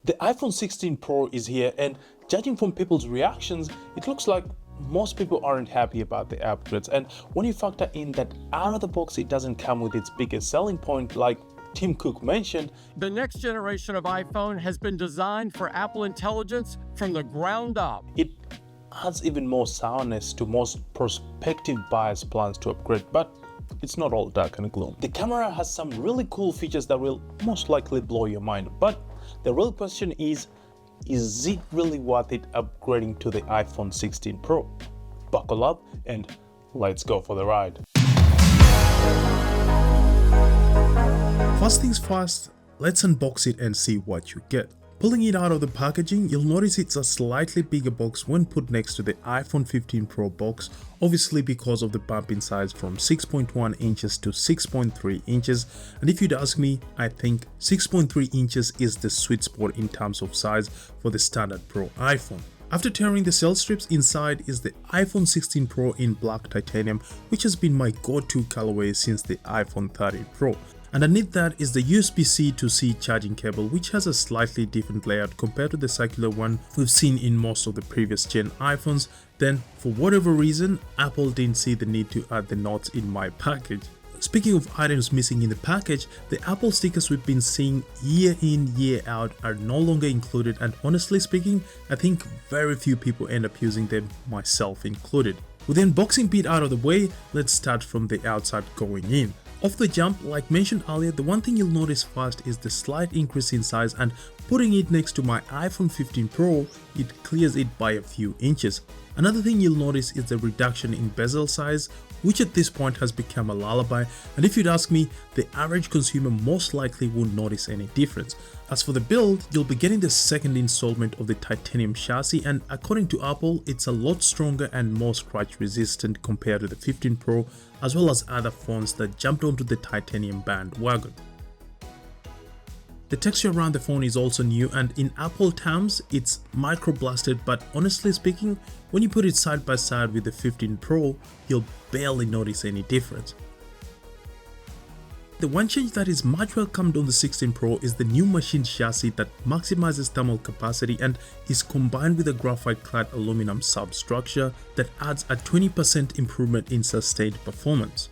The iPhone 16 Pro is here, and judging from people's reactions, it looks like most people aren't happy about the upgrades. And when you factor in that out of the box it doesn't come with its biggest selling point, like Tim Cook mentioned, the next generation of iPhone has been designed for Apple Intelligence from the ground up. It adds even more sourness to most prospective buyers' plans to upgrade, but it's not all dark and gloom. The camera has some really cool features that will most likely blow your mind, but the real question is it really worth it upgrading to the iPhone 16 Pro? Buckle up and let's go for the ride. First things first, let's unbox it and see what you get. Pulling it out of the packaging, you'll notice it's a slightly bigger box when put next to the iPhone 15 Pro box, obviously because of the bump in size from 6.1 inches to 6.3 inches, and if you'd ask me, I think 6.3 inches is the sweet spot in terms of size for the standard Pro iPhone. After tearing the cell strips, inside is the iPhone 16 Pro in black titanium, which has been my go-to colorway since the iPhone 13 Pro. Underneath that is the USB-C to C charging cable, which has a slightly different layout compared to the circular one we've seen in most of the previous gen iPhones. Then, for whatever reason, Apple didn't see the need to add the knots in my package. Speaking of items missing in the package, the Apple stickers we've been seeing year in, year out are no longer included, and honestly speaking, I think very few people end up using them, myself included. With the unboxing bit out of the way, let's start from the outside going in. Off the jump, like mentioned earlier, the one thing you'll notice first is the slight increase in size, and putting it next to my iPhone 15 Pro, it clears it by a few inches. Another thing you'll notice is the reduction in bezel size, which at this point has become a lullaby, and if you'd ask me, the average consumer most likely won't notice any difference. As for the build, you'll be getting the second installment of the titanium chassis, and according to Apple, it's a lot stronger and more scratch resistant compared to the 15 Pro, as well as other phones that jumped onto the titanium bandwagon. The texture around the phone is also new, and in Apple terms, it's microblasted, but honestly speaking, when you put it side by side with the 15 Pro, you'll barely notice any difference. The one change that is much welcomed on the 16 Pro is the new machined chassis that maximizes thermal capacity and is combined with a graphite-clad aluminum substructure that adds a 20% improvement in sustained performance.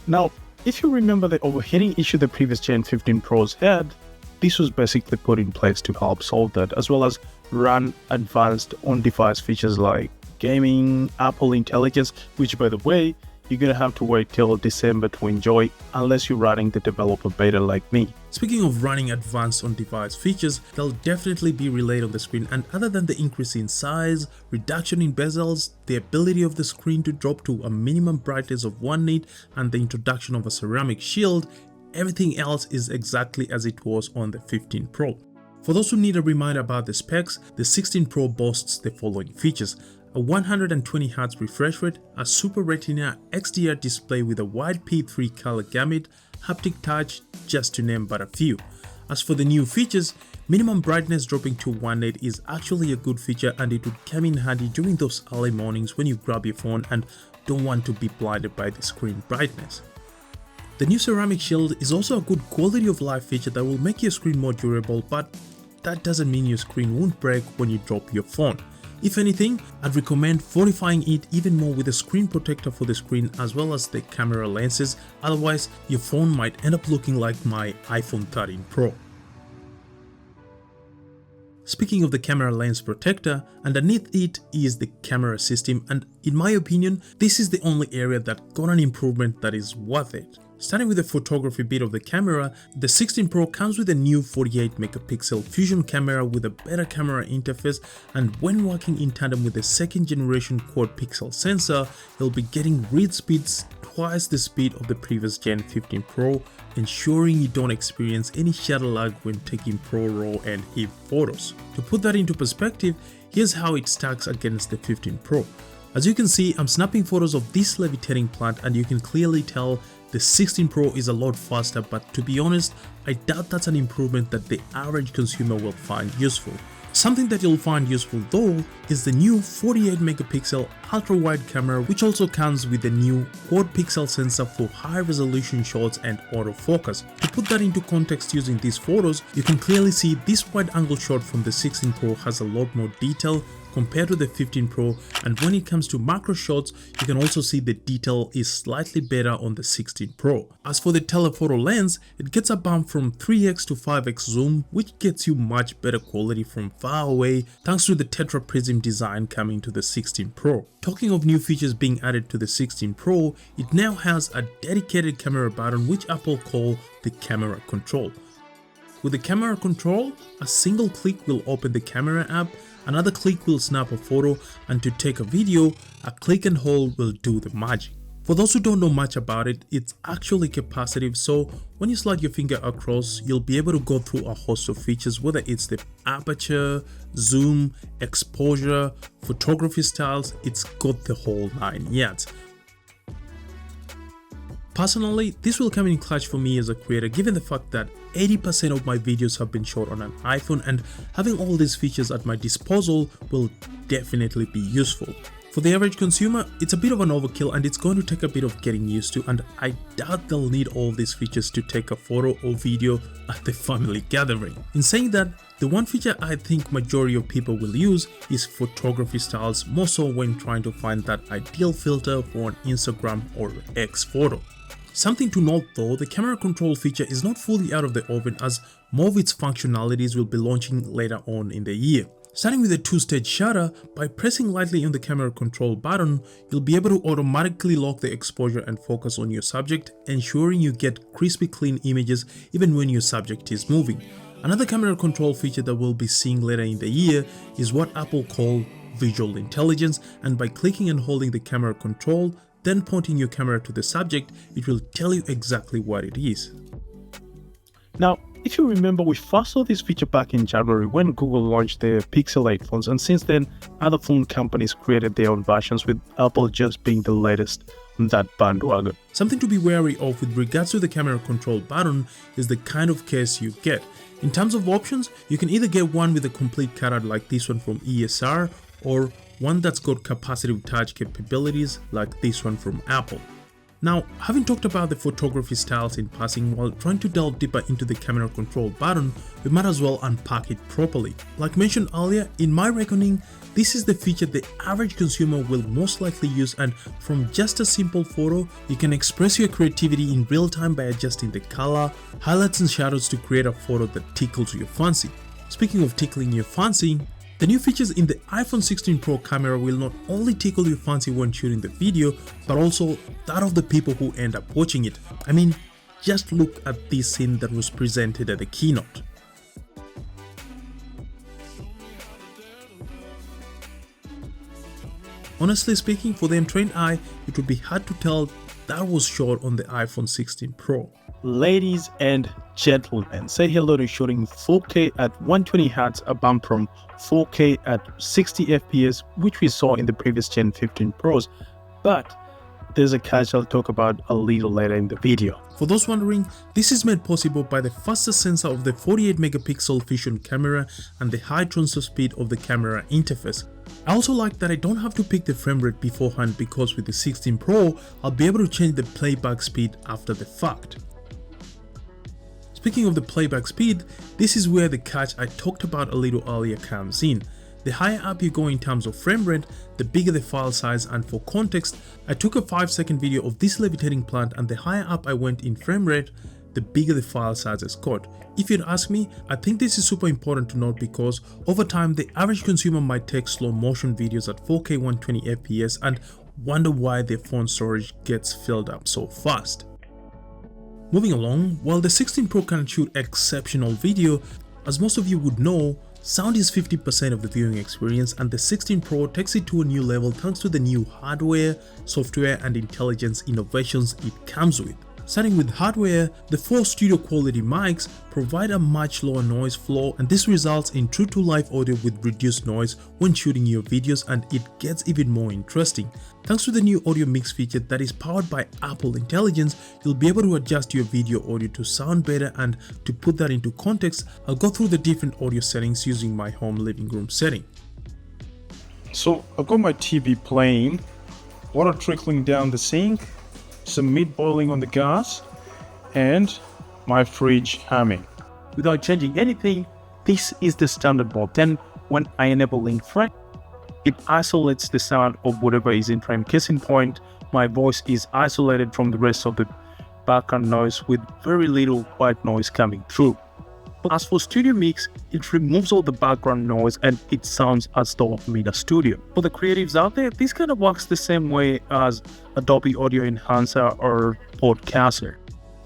Now, if you remember the overheating issue the previous Gen 15 Pros had, this was basically put in place to help solve that, as well as run advanced on-device features like gaming, Apple Intelligence, which by the way, you're gonna have to wait till December to enjoy unless you're running the developer beta like me. Speaking of running advanced on-device features, they'll definitely be relayed on the screen, and other than the increase in size, reduction in bezels, the ability of the screen to drop to a minimum brightness of 1 nit, and the introduction of a ceramic shield, everything else is exactly as it was on the 15 Pro. For those who need a reminder about the specs, the 16 Pro boasts the following features: a 120Hz refresh rate, a Super Retina XDR display with a wide P3 color gamut, haptic touch, just to name but a few. As for the new features, minimum brightness dropping to 1 nit is actually a good feature, and it would come in handy during those early mornings when you grab your phone and don't want to be blinded by the screen brightness. The new ceramic shield is also a good quality of life feature that will make your screen more durable, but that doesn't mean your screen won't break when you drop your phone. If anything, I'd recommend fortifying it even more with a screen protector for the screen as well as the camera lenses, otherwise your phone might end up looking like my iPhone 13 Pro. Speaking of the camera lens protector, underneath it is the camera system, and in my opinion, this is the only area that got an improvement that is worth it. Starting with the photography bit of the camera, the 16 Pro comes with a new 48 megapixel fusion camera with a better camera interface, and when working in tandem with the second generation quad pixel sensor, you'll be getting read speeds twice the speed of the previous Gen 15 Pro, ensuring you don't experience any shutter lag when taking Pro RAW and HEIF photos. To put that into perspective, here's how it stacks against the 15 Pro. As you can see, I'm snapping photos of this levitating plant, and you can clearly tell the 16 Pro is a lot faster, but to be honest, I doubt that's an improvement that the average consumer will find useful. Something that you'll find useful though is the new 48 megapixel ultra-wide camera, which also comes with the new quad pixel sensor for high resolution shots and autofocus. To put that into context using these photos, you can clearly see this wide angle shot from the 16 Pro has a lot more detail compared to the 15 Pro, and when it comes to macro shots, you can also see the detail is slightly better on the 16 Pro. As for the telephoto lens, it gets a bump from 3x to 5x zoom, which gets you much better quality from far away thanks to the tetra prism design coming to the 16 Pro. Talking of new features being added to the 16 Pro, it now has a dedicated camera button which Apple call the camera control. With the camera control, a single click will open the camera app, another click will snap a photo, and to take a video, a click and hold will do the magic. For those who don't know much about it, it's actually capacitive, so when you slide your finger across, you'll be able to go through a host of features, whether it's the aperture, zoom, exposure, photography styles, it's got the whole 9 yards. Personally, this will come in clutch for me as a creator, given the fact that 80% of my videos have been shot on an iPhone, and having all these features at my disposal will definitely be useful. For the average consumer, it's a bit of an overkill and it's going to take a bit of getting used to, and I doubt they'll need all these features to take a photo or video at the family gathering. In saying that, the one feature I think majority of people will use is photography styles, more so when trying to find that ideal filter for an Instagram or X photo. Something to note though, the camera control feature is not fully out of the oven, as more of its functionalities will be launching later on in the year. Starting with a two-stage shutter, by pressing lightly on the camera control button, you'll be able to automatically lock the exposure and focus on your subject, ensuring you get crispy clean images even when your subject is moving. Another camera control feature that we'll be seeing later in the year is what Apple call visual intelligence, and by clicking and holding the camera control, then pointing your camera to the subject, it will tell you exactly what it is. Now, if you remember, we first saw this feature back in January when Google launched their Pixel 8 phones, and since then, other phone companies created their own versions, with Apple just being the latest on that bandwagon. Something to be wary of with regards to the camera control button is the kind of case you get. In terms of options, you can either get one with a complete cutout like this one from ESR, or one that's got capacitive touch capabilities like this one from Apple. Now, having talked about the photography styles in passing while trying to delve deeper into the camera control button, we might as well unpack it properly. Like mentioned earlier, in my reckoning, this is the feature the average consumer will most likely use, and from just a simple photo, you can express your creativity in real time by adjusting the color, highlights and shadows to create a photo that tickles your fancy. Speaking of tickling your fancy, the new features in the iPhone 16 Pro camera will not only tickle your fancy when shooting the video, but also that of the people who end up watching it. I mean, just look at this scene that was presented at the keynote. Honestly speaking, for the untrained eye, it would be hard to tell that was shot on the iPhone 16 Pro. Ladies and gentlemen, say hello to shooting 4K at 120Hz, a bump from 4K at 60 FPS, which we saw in the previous Gen 15 Pros. But there's a catch I'll talk about a little later in the video. For those wondering, this is made possible by the fastest sensor of the 48 megapixel Fusion camera and the high transfer speed of the camera interface. I also like that I don't have to pick the frame rate beforehand, because with the 16 Pro, I'll be able to change the playback speed after the fact. Speaking of the playback speed, this is where the catch I talked about a little earlier comes in. The higher up you go in terms of frame rate, the bigger the file size, and for context, I took a 5-second video of this levitating plant, and the higher up I went in frame rate, the bigger the file sizes got. If you'd ask me, I think this is super important to note, because over time the average consumer might take slow motion videos at 4K 120 FPS and wonder why their phone storage gets filled up so fast. Moving along, while the 16 Pro can shoot exceptional video, as most of you would know, sound is 50% of the viewing experience, and the 16 Pro takes it to a new level thanks to the new hardware, software and intelligence innovations it comes with. Starting with hardware, the 4 studio quality mics provide a much lower noise floor, and this results in true to life audio with reduced noise when shooting your videos, and it gets even more interesting. Thanks to the new audio mix feature that is powered by Apple Intelligence, you'll be able to adjust your video audio to sound better, and to put that into context, I'll go through the different audio settings using my home living room setting. So I've got my TV playing, water trickling down the sink, some meat boiling on the gas, and my fridge humming. Without changing anything, this is the standard mode. Then when I enable link frame, it isolates the sound of whatever is in frame. Case in point, my voice is isolated from the rest of the background noise with very little white noise coming through. As for Studio Mix, it removes all the background noise and it sounds as though I'm in a studio. For the creatives out there, this kind of works the same way as Adobe Audio Enhancer or Podcaster.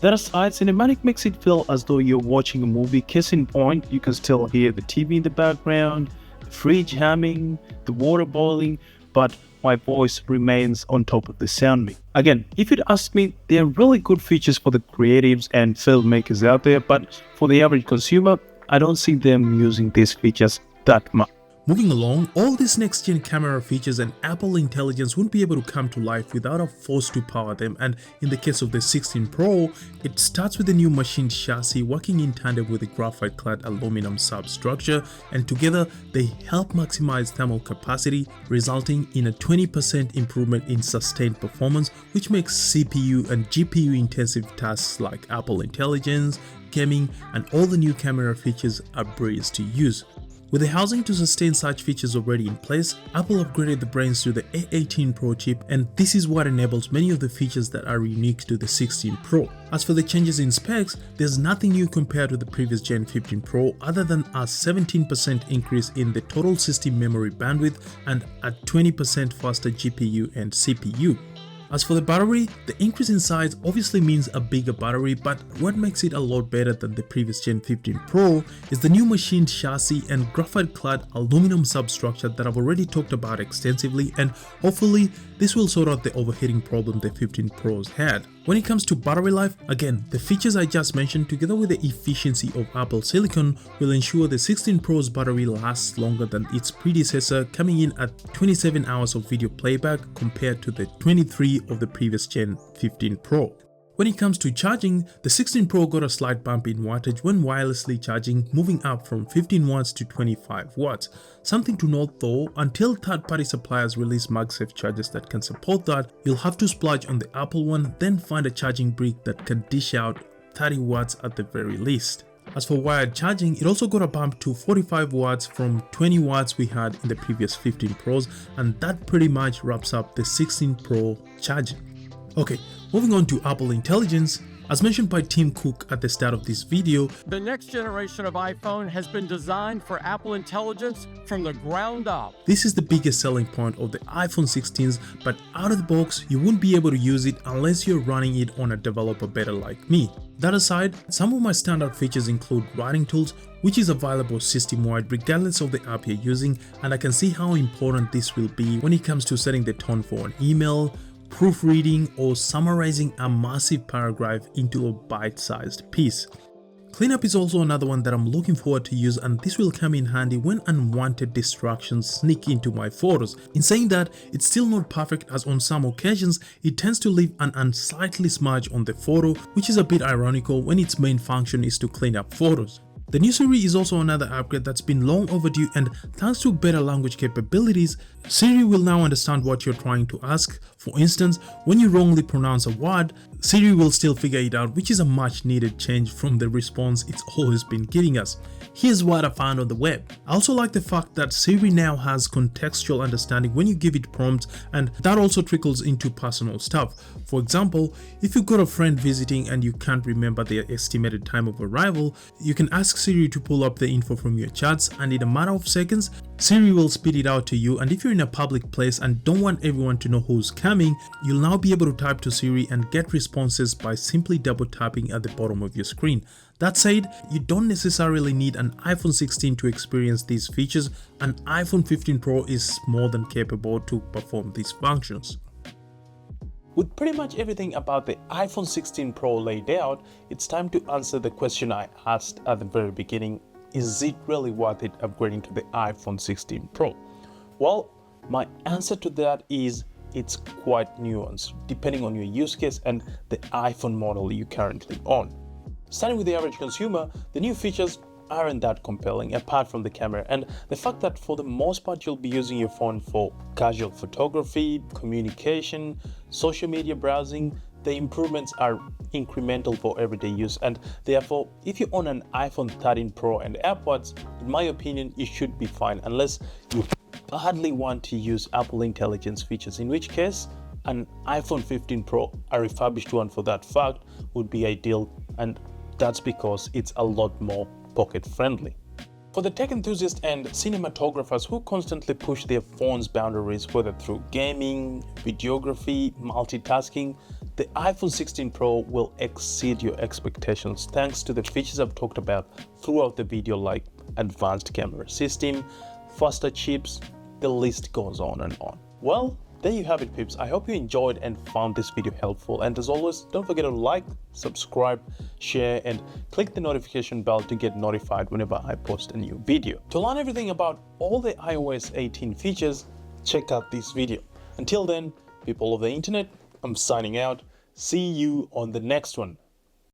That aside, Cinematic makes it feel as though you're watching a movie. Case in point, you can still hear the TV in the background, the fridge humming, the water boiling, but my voice remains on top of the sound mix. Again, if you'd ask me, they're really good features for the creatives and filmmakers out there, but for the average consumer, I don't see them using these features that much. Moving along, all these next-gen camera features and Apple Intelligence wouldn't be able to come to life without a force to power them, and in the case of the 16 Pro, it starts with the new machined chassis working in tandem with the graphite-clad aluminum substructure, and together they help maximize thermal capacity, resulting in a 20% improvement in sustained performance, which makes CPU and GPU intensive tasks like Apple Intelligence, gaming, and all the new camera features a breeze to use. With the housing to sustain such features already in place, Apple upgraded the brains to the A18 Pro chip, and this is what enables many of the features that are unique to the 16 Pro. As for the changes in specs, there's nothing new compared to the previous Gen 15 Pro other than a 17% increase in the total system memory bandwidth and a 20% faster GPU and CPU. As for the battery, the increase in size obviously means a bigger battery, but what makes it a lot better than the previous Gen 15 Pro is the new machined chassis and graphite-clad aluminum substructure that I've already talked about extensively, and hopefully this will sort out the overheating problem the 15 Pros had. When it comes to battery life, again, the features I just mentioned together with the efficiency of Apple Silicon will ensure the 16 Pro's battery lasts longer than its predecessor, coming in at 27 hours of video playback compared to the 23 of the previous Gen 15 Pro. When it comes to charging, the 16 Pro got a slight bump in wattage when wirelessly charging, moving up from 15 watts to 25 watts. Something to note though, until third-party suppliers release MagSafe chargers that can support that, you'll have to splurge on the Apple one, then find a charging brick that can dish out 30 watts at the very least. As for wired charging, it also got a bump to 45 watts from 20 watts we had in the previous 15 Pros, and that pretty much wraps up the 16 Pro charging. Okay, moving on to Apple Intelligence. As mentioned by Tim Cook at the start of this video, The next generation of iPhone has been designed for Apple Intelligence from the ground up. this is the biggest selling point of the iPhone 16s, but out of the box, you won't be able to use it unless you're running it on a developer beta like me. That aside, some of my standard features include writing tools, which is available system-wide regardless of the app you're using, and I can see how important this will be when it comes to setting the tone for an email, proofreading, or summarizing a massive paragraph into a bite-sized piece. Cleanup is also another one that I'm looking forward to use, and this will come in handy when unwanted distractions sneak into my photos. In saying that, it's still not perfect, as on some occasions it tends to leave an unsightly smudge on the photo, which is a bit ironical when its main function is to clean up photos. The new Siri is also another upgrade that's been long overdue, and thanks to better language capabilities, Siri will now understand what you're trying to ask. For instance, when you wrongly pronounce a word, Siri will still figure it out, which is a much needed change from the response it's always been giving us. Here's what I found on the web. I also like the fact that Siri now has contextual understanding when you give it prompts, and that also trickles into personal stuff. For example, if you've got a friend visiting and you can't remember their estimated time of arrival, you can ask Siri to pull up the info from your chats, and in a matter of seconds, Siri will spit it out to you. And if you're in a public place and don't want everyone to know who's coming, you'll now be able to type to Siri and get responses by simply double tapping at the bottom of your screen. That said, you don't necessarily need an iPhone 16 to experience these features. An iPhone 15 Pro is more than capable to perform these functions. With pretty much everything about the iPhone 16 Pro laid out, it's time to answer the question I asked at the very beginning: is it really worth it upgrading to the iPhone 16 Pro? Well, my answer to that is it's quite nuanced, depending on your use case and the iPhone model you currently own. Starting with the average consumer, the new features aren't that compelling apart from the camera and the fact that for the most part you'll be using your phone for casual photography, communication, social media browsing. The improvements are incremental for everyday use, and therefore if you own an iPhone 13 Pro and upwards, in my opinion you should be fine unless you badly want to use Apple Intelligence features, in which case an iPhone 15 Pro, a refurbished one for that fact, would be ideal, and that's because it's a lot more pocket friendly. For the tech enthusiasts and cinematographers who constantly push their phone's boundaries, whether through gaming, videography, multitasking, the iPhone 16 Pro will exceed your expectations thanks to the features I've talked about throughout the video, like advanced camera system, faster chips, the list goes on and on. Well, there you have it, peeps. I hope you enjoyed and found this video helpful, and as always, don't forget to like, subscribe, share and click the notification bell to get notified whenever I post a new video. To learn everything about all the iOS 18 features, check out this video. Until then, people of the internet, I'm signing out. See you on the next one.